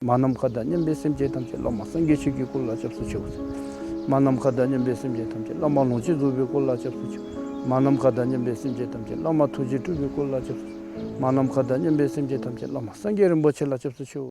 Manam khadanim besim jetam che lama sange chiki kulla chapsu chu. Manam khadanim besim jetam che lama nochi zubi kulla chapsu chu. Manam khadanim besim jetam che lama tuji tubi kulla chapsu. Manam khadanim besim jetam che lama sange rimbo chela chapsu chu.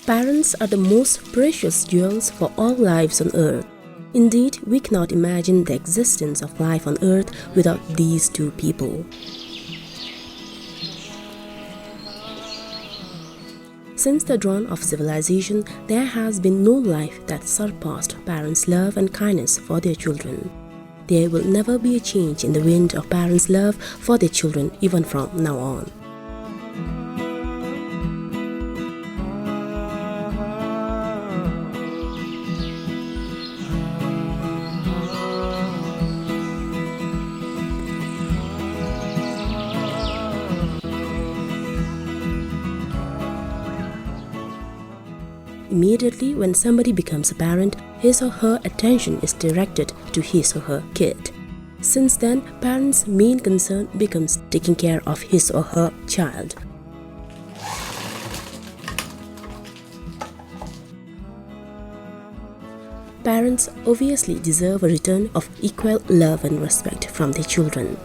Parents are the most precious jewels for all lives on earth. Indeed, we cannot imagine the existence of life on earth without these two people. Since the dawn of civilization, there has been no life that surpassed parents' love and kindness for their children. There will never be a change in the wind of parents' love for their children even from now on. Immediately when somebody becomes a parent, his or her attention is directed to his or her kid. Since then, parents' main concern becomes taking care of his or her child. Parents obviously deserve a return of equal love and respect from their children.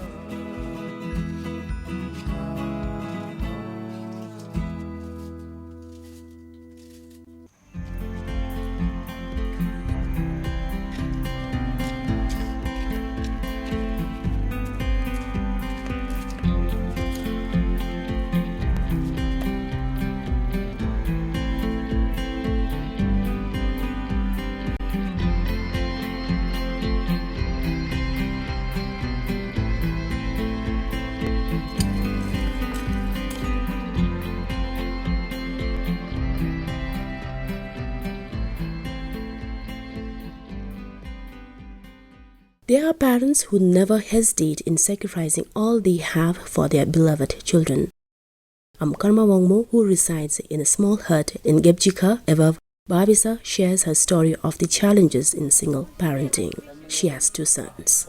There are parents who never hesitate in sacrificing all they have for their beloved children. Karma Wangmo, who resides in a small hut in Gebjika above Babisa, shares her story of the challenges in single parenting. She has two sons.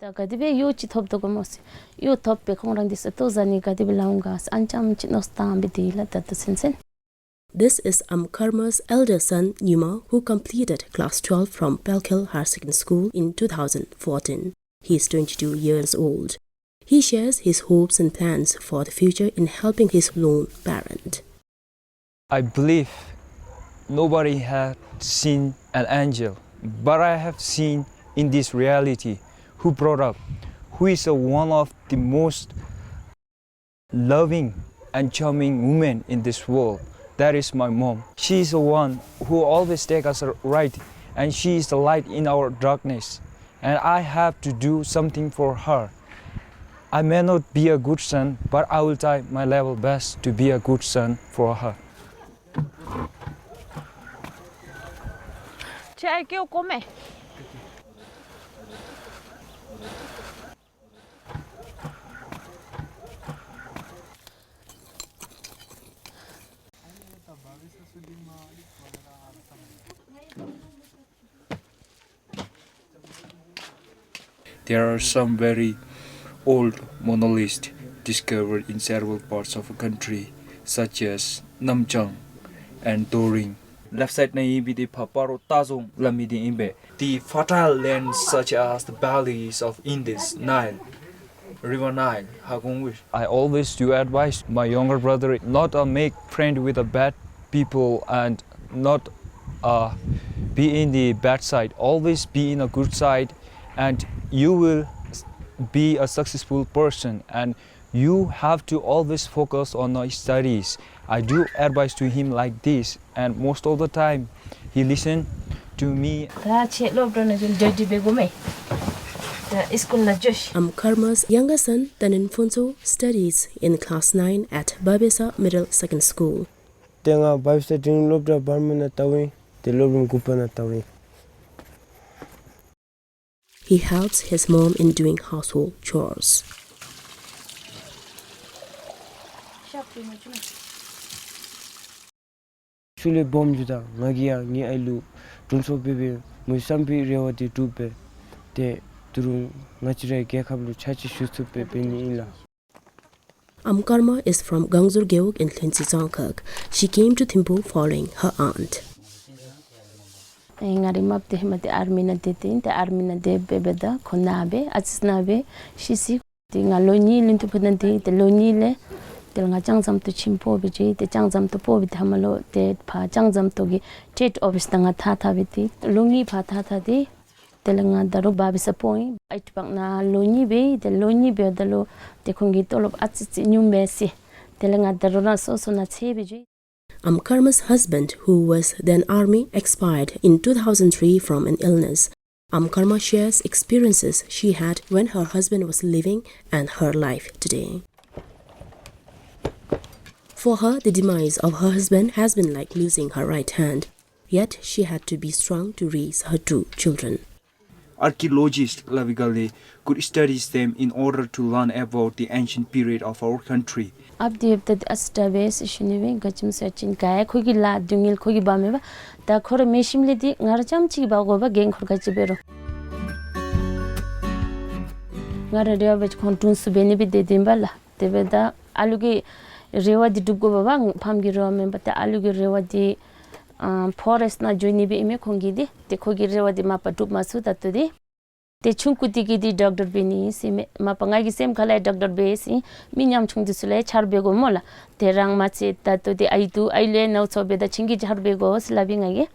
The Gadibe you chitop the gomos, you top Pekong this Atozani Gadibilaungas, Ancham Chinostam Bidila that the Sensen. This is Karma's elder son, Numa, who completed class 12 from Pelkil Higher Secondary School in 2014. He is 22 years old. He shares his hopes and plans for the future in helping his lone parent. I believe nobody has seen an angel, but I have seen in this reality who brought up, who is one of the most loving and charming women in this world. That is my mom. She is the one who always takes us right, and she is the light in our darkness. And I have to do something for her. I may not be a good son, but I will try my level best to be a good son for her. There are some very old monoliths discovered in several parts of the country, such as Namchang and Doring. Left side na ibi di paparo tazong lamidi imbe. The fertile lands such as the valleys of Indus, Nile, River Nile, I always do advise my younger brother not make friend with the bad people and not be in the bad side. Always be in a good side, and you will be a successful person, and you have to always focus on your studies. I do advise to him like this, and most of the time he listen to me. Karma's younger son, Tanin Funso, studies in class 9 at Babesa Middle Second School. Tenga Bible study lobda barmana tawi, the lobum kupana tawi. He helps his mom in doing household chores. Sule bom juda ngagia ni ailu tunso bebe musambi rewati tupe te turu ngachire ke khablu chachi shusu pe ni ila. Karma is from Gangzur Geog in Tlinsi Zongkak. She came to Thimphu following her aunt. Ngari map de himate armina de tin te armina de bebeda konabe atsnabe shisi de ngaloni lintu phananti te loni le tel nga changjam to chimpo beji te changjam to po bithamalo te pha changjam to gi state office tanga tha biti lungi pha tha di telanga daru babi sapoi ait pak na loni be dalo te khongi tolop atsi nyumbe telanga daru na so na chebeji. Karma's husband, who was then army, expired in 2003 from an illness. Karma shares experiences she had when her husband was living and her life today. For her, the demise of her husband has been like losing her right hand. Yet she had to be strong to raise her 2 children. Archaeologists Lavigale could study them in order to learn about the ancient period of our country. Abdi that astabes shiniwe gachim searching kaya khogi la dungil khogi bameba ta khor meshimle di ngarjam chi ba go ba geng khor gachibero ngara rewa bech khontun su beni bi de dimbala tebeda alugi rewa di duggo baba phamgi rewa memba ta alugi rewa di forest na joini be ime khongi di te khogi rewa di mapa tup masu tatu di te chungkuti ki di doctor beni si mapanga gi sem khala doctor be si minyam chungdi sule charbe go mola te rang ma che tatu di aitu aile no chobe da chingi charbe go slabinga ge.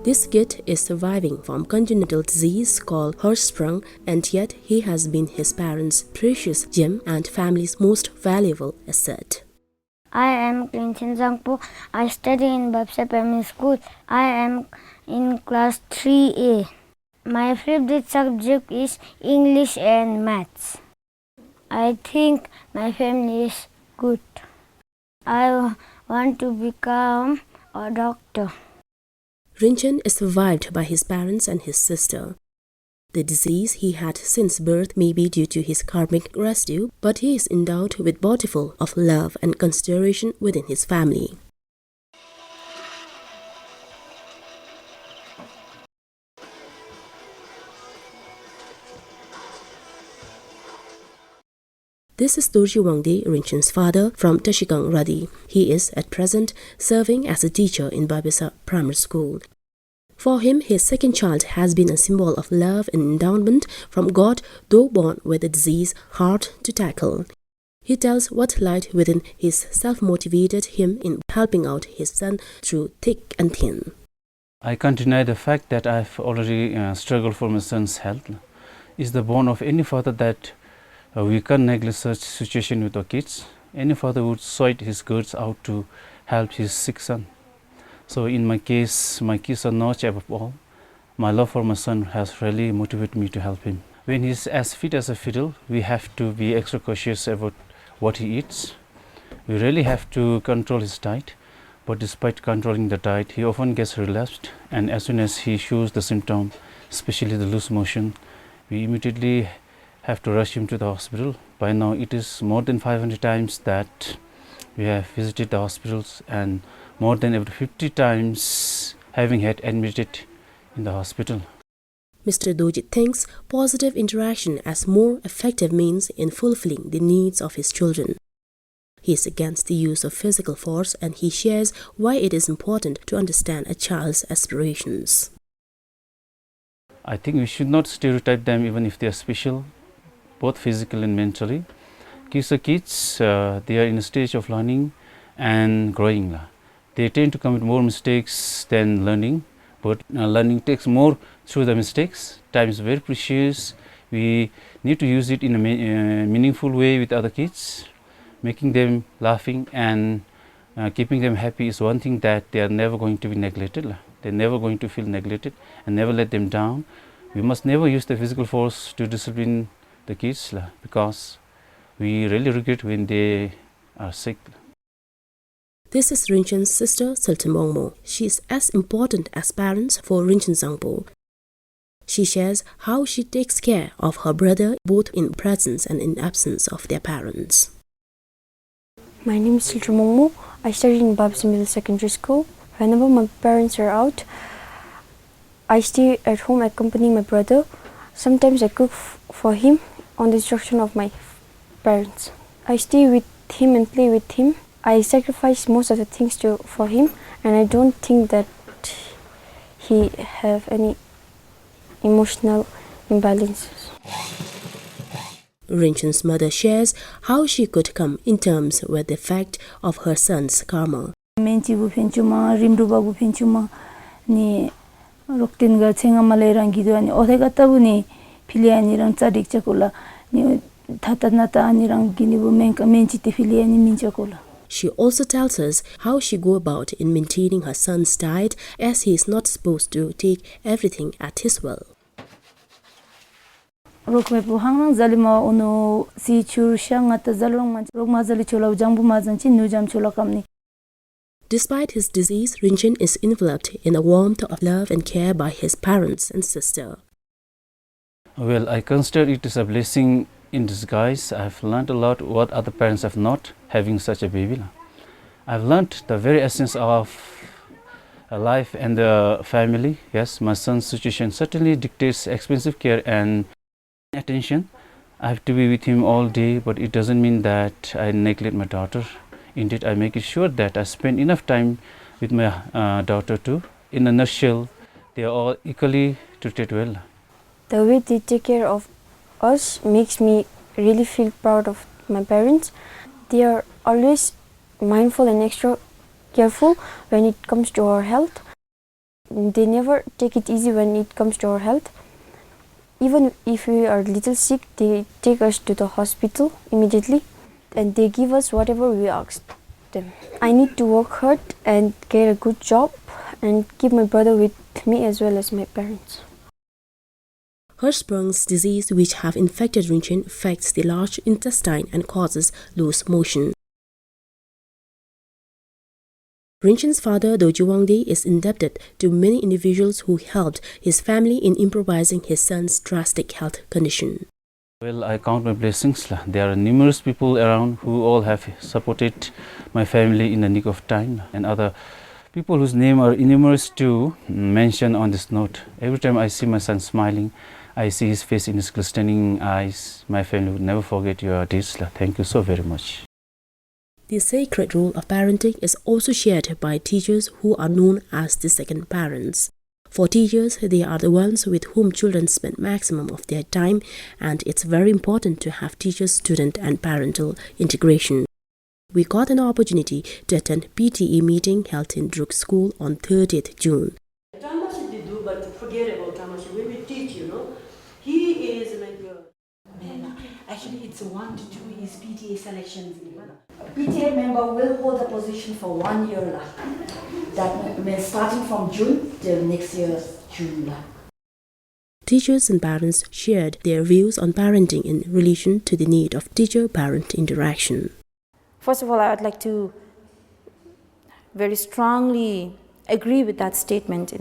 This kid is surviving from congenital disease called Hirschsprung, and yet he has been his parents' precious gem and family's most valuable asset. I am Clinton Zangpo. I study in Babsa Primary School. I am in class 3A. My favorite subject is English and Maths. I think my family is good. I want to become a doctor. Rinchen is survived by his parents and his sister. The disease he had since birth may be due to his karmic residue, but he is endowed with bountiful of love and consideration within his family. This is Dorji Wangde, Rinchen's father, from Tashikang Radi. He is at present serving as a teacher in Babisa Primary School. For him, his second child has been a symbol of love and endowment from God, though born with a disease hard to tackle. He tells what light within his self-motivated him in helping out his son through thick and thin. I can't deny the fact that I've already struggled for my son's health. It's the bond of any father that we can't neglect such situation with our kids. Any father would sweat his guts out to help his sick son. So in my case, my kids are notch above all. My love for my son has really motivated me to help him. When he's as fit as a fiddle, we have to be extra cautious about what he eats. We really have to control his diet. But despite controlling the diet, he often gets relapsed, and as soon as he shows the symptom, especially the loose motion, we immediately have to rush him to the hospital. By now it is more than 500 times that we have visited the hospitals, and more than every 50 times having had admitted in the hospital. Mr. Doji thinks positive interaction as more effective means in fulfilling the needs of his children. He is against the use of physical force, and he shares why it is important to understand a child's aspirations. I think we should not stereotype them even if they are special, both physically and mentally. Kids are kids, they are in a stage of learning and growing. They tend to commit more mistakes than learning, but learning takes more through the mistakes. Time is very precious. We need to use it in a meaningful way with other kids. making them laughing and keeping them happy is one thing that they are never going to be neglected. They're never going to feel neglected, and never let them down. We must never use the physical force to discipline the kids because we really regret when they are sick. This is Rinchen's sister, Siltamongmo. She is as important as parents for Rinchen Zangpo. She shares how she takes care of her brother both in presence and in absence of their parents. My name is Siltamongmo. I studied in Babs Middle Secondary School. Whenever my parents are out, I stay at home accompanying my brother. Sometimes I cook for him on the instruction of my parents. I stay with him and play with him. I sacrifice most of the things for him, and I don't think that he have any emotional imbalances. Rinchen's mother shares how she could come in terms with the fact of her son's karma. Menchibu penchuma, rimrubabu penchuma, ni roktinga chenga malerangidu ani odegatabu ni piliani rang tsadik chakula ni thatanata ani rang ginibu menchite piliani minchakula. She also tells us how she go about in maintaining her son's diet, as he is not supposed to take everything at his will. Rokmepu hangrang zalima ono si chur shangata zalrong man rokma zali chola jangbu mazanchi nujam chola kamni. Despite his disease, Rinchen is enveloped in a warmth of love and care by his parents and sister. Well, I consider it as a blessing in disguise. I've learned a lot what other parents have not, having such a baby. I've learned the very essence of life and the family. Yes, my son's situation certainly dictates expensive care and attention. I have to be with him all day, but it doesn't mean that I neglect my daughter. Indeed, I make it sure that I spend enough time with my daughter too. In a nutshell, they are all equally treated well. The way they take care of us makes me really feel proud of my parents. They are always mindful and extra careful when it comes to our health. They never take it easy when it comes to our health. Even if we are a little sick, they take us to the hospital immediately and they give us whatever we ask them. I need to work hard and get a good job and keep my brother with me as well as my parents. Hirschsprung's disease, which have infected Rinchen, affects the large intestine and causes loose motion. Rinchen's father, Doji Wangde, is indebted to many individuals who helped his family in improvising his son's drastic health condition. Well, I count my blessings. There are numerous people around who all have supported my family in the nick of time, and other people whose name are numerous to mention on this note. Every time I see my son smiling, I see his face in his glistening eyes. My family would never forget your deeds. Thank you so very much. The sacred role of parenting is also shared by teachers who are known as the second parents. For teachers, they are the ones with whom children spend maximum of their time, and it's very important to have teacher-student and parental integration. We got an opportunity to attend PTE meeting held in Druk School on 30th June. Tamashi they do, but forget about Tamashi. When we teach, he is like actually it's 1 to 2 is PTA selections. PTA member will hold a position for 1 year. That means starting from June till next year June. Teachers and parents shared their views on parenting in relation to the need of teacher-parent interaction. First of all, I would like to very strongly agree with that statement,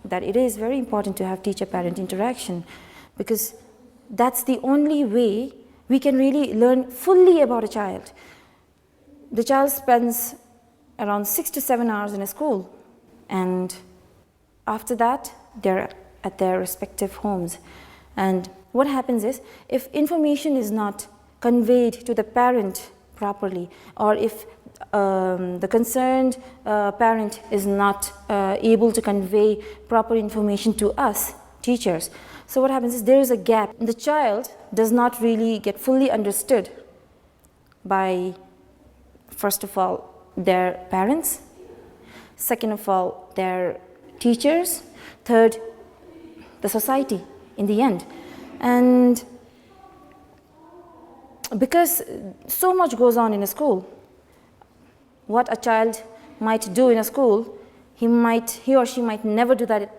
that it is very important to have teacher-parent interaction, because that's the only way we can really learn fully about a child. The child spends around 6 to 7 hours in a school, and after that they're at their respective homes. And what happens is, if information is not conveyed to the parent properly, or if the concerned parent is not able to convey proper information to us, teachers, so what happens is there is a gap. The child does not really get fully understood by, first of all, their parents, second of all, their teachers, third, the society in the end. And because so much goes on in a school. What a child might do in a school, he or she might never do that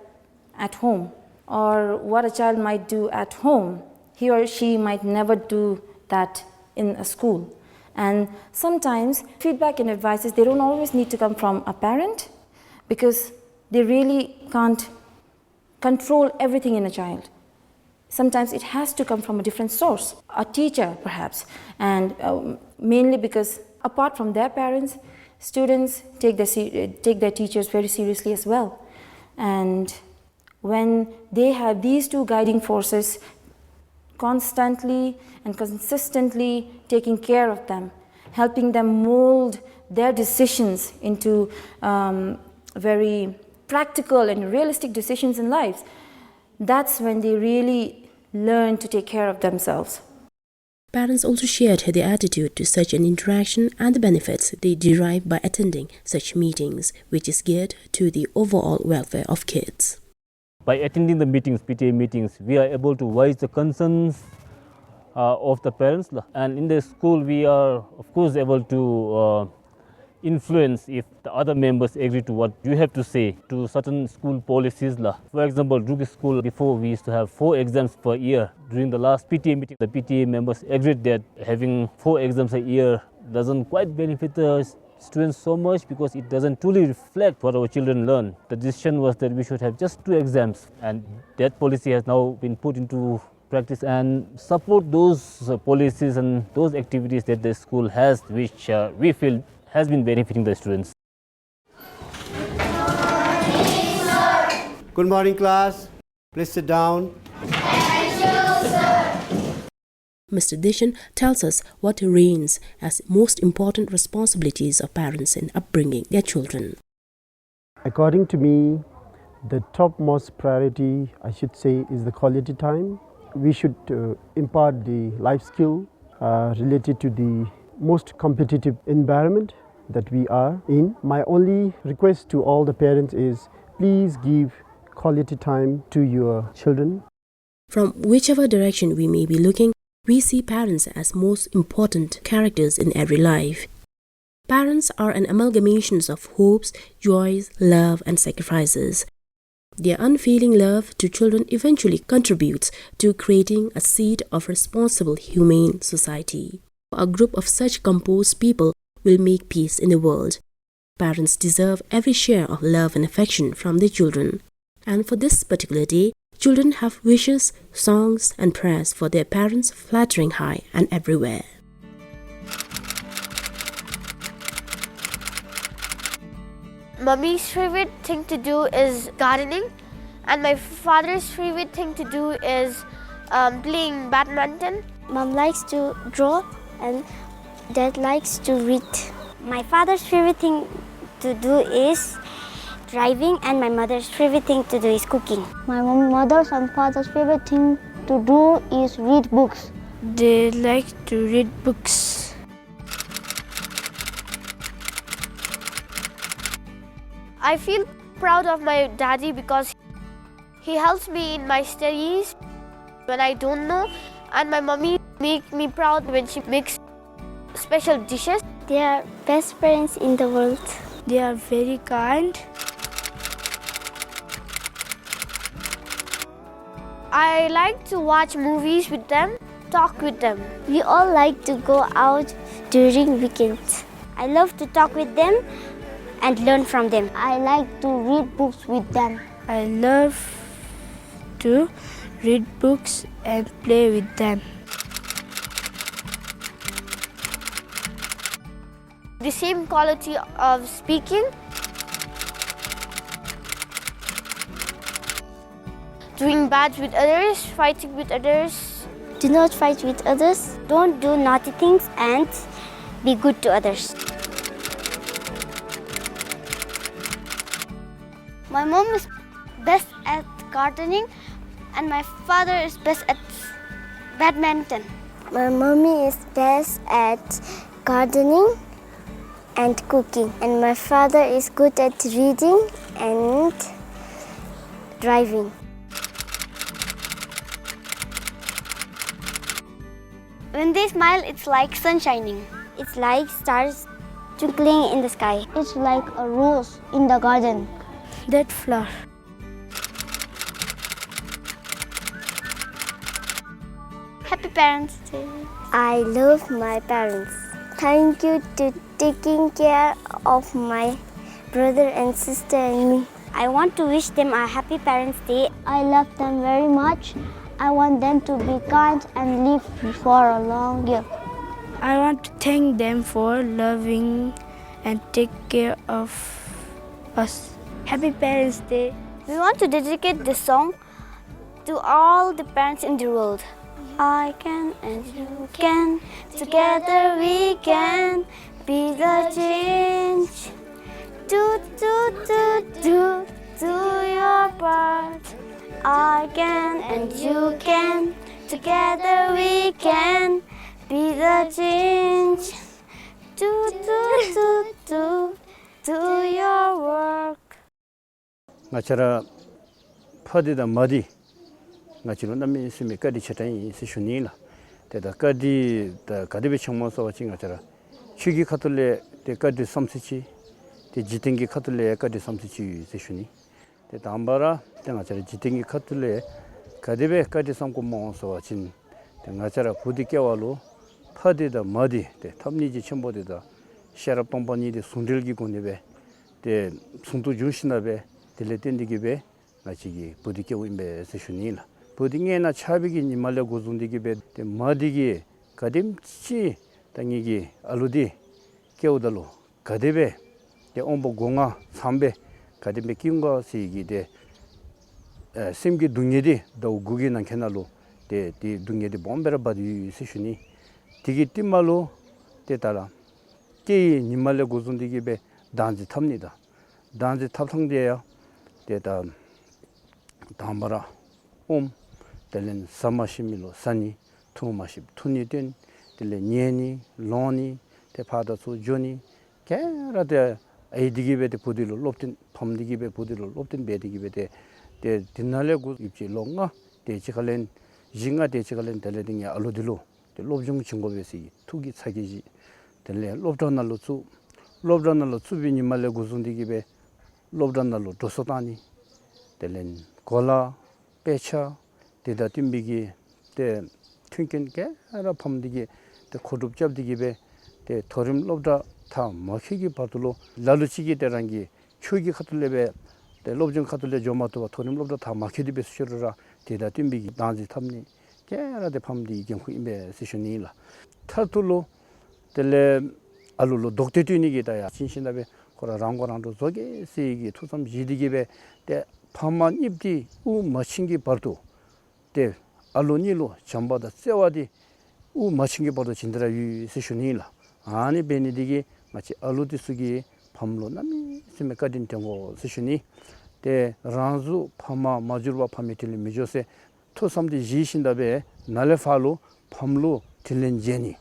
at home. Or what a child might do at home, he or she might never do that in a school. And sometimes feedback and advices, they don't always need to come from a parent, because they really can't control everything in a child. Sometimes it has to come from a different source, a teacher perhaps, and mainly because apart from their parents, students take their teachers very seriously as well. And when they have these two guiding forces constantly and consistently taking care of them, helping them mold their decisions into very practical and realistic decisions in life, that's when they really learn to take care of themselves. Parents also shared their attitude to such an interaction and the benefits they derive by attending such meetings, which is geared to the overall welfare of kids. By attending the meetings, PTA meetings, we are able to voice the concerns of the parents, and in the school we are of course able to influence if the other members agree to what you have to say to certain school policies. For example, Drugi school, before we used to have 4 exams per year. During the last PTA meeting, the PTA members agreed that having 4 exams a year doesn't quite benefit the students so much, because it doesn't truly reflect what our children learn. The decision was that we should have just 2 exams, and that policy has now been put into practice, and support those policies and those activities that the school has, which we feel has been benefiting the students. Good morning, class. Please sit down. Mr. Dishan tells us what reigns as most important responsibilities of parents in upbringing their children. According to me, the topmost priority, I should say, is the quality time. We should impart the life skill related to the most competitive environment that we are in. My only request to all the parents is, please give quality time to your children. From whichever direction we may be looking, we see parents as most important characters in every life. Parents are an amalgamation of hopes, joys, love, and sacrifices. Their unfailing love to children eventually contributes to creating a seed of responsible, humane society. A group of such composed people will make peace in the world. Parents deserve every share of love and affection from their children. And for this particular day, children have wishes, songs, and prayers for their parents fluttering high and everywhere. Mummy's favorite thing to do is gardening, and my father's favorite thing to do is playing badminton. Mom likes to draw and Dad likes to read. My father's favorite thing to do is driving, and my mother's favorite thing to do is cooking. My mother's and father's favorite thing to do is read books. They like to read books. I feel proud of my daddy because he helps me in my studies when I don't know, and my mommy makes me proud when she makes special dishes. They are best parents in the world. They are very kind. I like to watch movies with them, talk with them. We all like to go out during weekends. I love to talk with them and learn from them. I like to read books with them. I love to read books and play with them. The same quality of speaking, doing bad with others, fighting with others. Do not fight with others. Don't do naughty things and be good to others. My mom is best at gardening and my father is best at badminton. My mommy is best at gardening and cooking, and my father is good at reading and driving. When they smile, it's like sun shining. It's like stars twinkling in the sky. It's like a rose in the garden. That flower. Happy Parents Day. I love my parents. Thank you to taking care of my brother and sister and me. I want to wish them a happy Parents Day. I love them very much. I want them to be kind and live for a long year. I want to thank them for loving and take care of us. Happy Parents Day. We want to dedicate this song to all the parents in the world. I can and you can, together we can be the change. Do your part. I can and you can, together we can be the change. Do your work. 나처럼 퍼디다 머디 나처럼 남이 있으면 까디 차단이 있으시니라 대다 까디 다 가디베 청모서 같은 것처럼 취기 카톨레 때 까디 섬시치 때 지팅기 카톨레 까디 섬시치 있으시니 대다 안바라 때나처럼 지팅기 카톨레 가디베 까디 섬고 모서 같은 때나처럼 부디께와로 퍼디다 머디 때 탑니지 첨보되다 샤라 pompon이데 순들기 군네베 때 순도 주시나베 딜레텐디기베 나치기 부디께 우임베 세슈니라 부딩에나 차비기 니말레 고준디기베 때 마디기 가딤치 당이기 알루디 깨우달로 가데베 때 ombo 공아 삼베 가데베 키운거 시기데 심기 둥예디 더 구기난 캐날로 때디 둥예디 bom베라 바디 세슈니 디기 띠말로 때따라 게 니말레 고준디기베 단지 탑니다 단지 탑성대요 데다 담바라 델렌 사마시밀로 산이 투마십 투니된 델레 니에니 로니 데파다소 조니 게라데 에디기베데 부디로 롭틴 펌디기베 부디로 롭틴 베디기베데 데 딘날레고 입지 롱가 데치갈렌 징가 데치갈렌 델레딩이 알로딜로 데 롭중 친고베시 투기 사기지 델레 롭던날로 수비니 말레 고순디기베 롭던날로 도서다니 델렌 콜라 페차 데다 팀비기 데 튕긴게 알아 펌디기 데 코룹잡디기베 데 토림 롭다 타 마히기 바둘로 라루치기 데랑기 추기 카틀레베 데 롭중 카틀레 조마토 토림 롭다 타 마히디베 스셔라 데다 팀비기 단지 탐니 게라데 펌디 이게 후임베 세션이라 타툴로 델레 알루로 독테티니기다야 신신다베 코라 랑고랑도 저게 세기 투섬 지디기베 때 파만 입디 우 마신기 버도 때 알로니로 잠바다 세와디 우 마신기 버도 진드라 유 세슈니라 아니 베니디기 마치 알로디스기 밤로 남이 스메카딘 땡고 세슈니 때 란주 파마 마주르바 파미틸리 미조세 투섬디 지신다베 날레파로 밤로 틸렌제니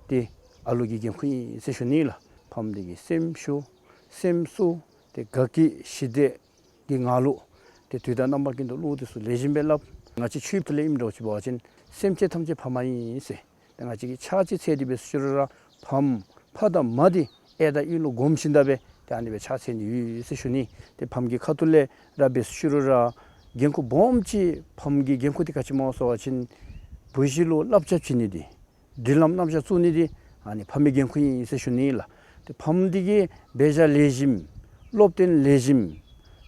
때 알로기기 후이 세슈니라 밤디기 셈쇼 셈수 때 가기 시데 깅알로 때 뒤다 넘버긴도 로드스 레진벨랍 같이 취입들 임도 지버진 셈체 탐제 파마이 있어 같이 차지 세디베스 주르라 밤 파다 마디 에다 일로 곰신다베 아니베 차세니 있으시니 때 밤기 카툴레 라베스 주르라 겐코 bomchi 밤기 겐코디 같이 모서 와진 부실로 납잡치니디 딜람 남자 수니디 아니 밤기 겐코이 있으시니라 때 밤디기 베자 레짐 롭된 레짐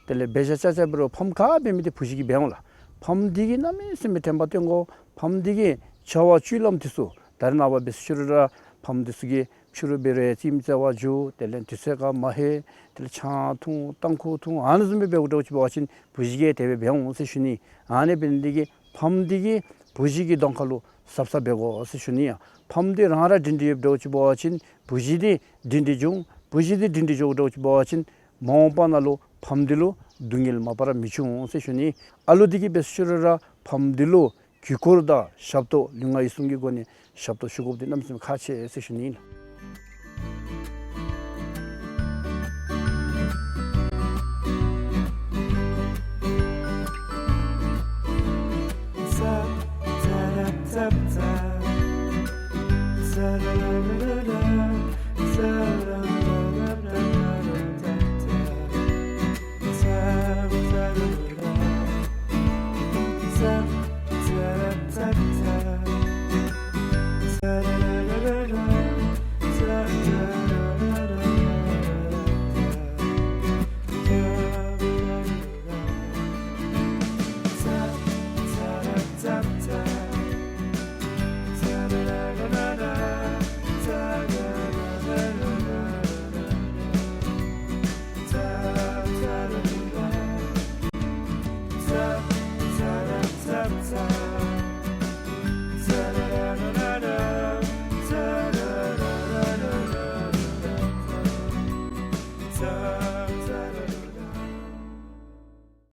텔레 베자차자브로 펌카 베미데 부시기 배울라 펌디기 남이 있으면 템바땡고 펌디기 저와 줄럼티수 다른 아바 베스슈르라 펌디스기 슈르베레 팀자와 주 텔렌 티세가 마헤 텔 차퉁 땅코퉁 안즈메 배우도치 보신 부시기 대베 배운 세슈니 안에 벤디기 펌디기 부시기 동칼로 삽삽배고 세슈니야 펌디랑하라 딘디브도치 보신 부시디 딘디중 부시디 딘디조도치 보신 몽반알로 팜딜로 둥일 마바라 미충 세슈니 알로디기 베스슈르라 팜딜로 귀코르다 샵도 링가 이숭기고니 샵도 슈고브디 남스 카체 세슈니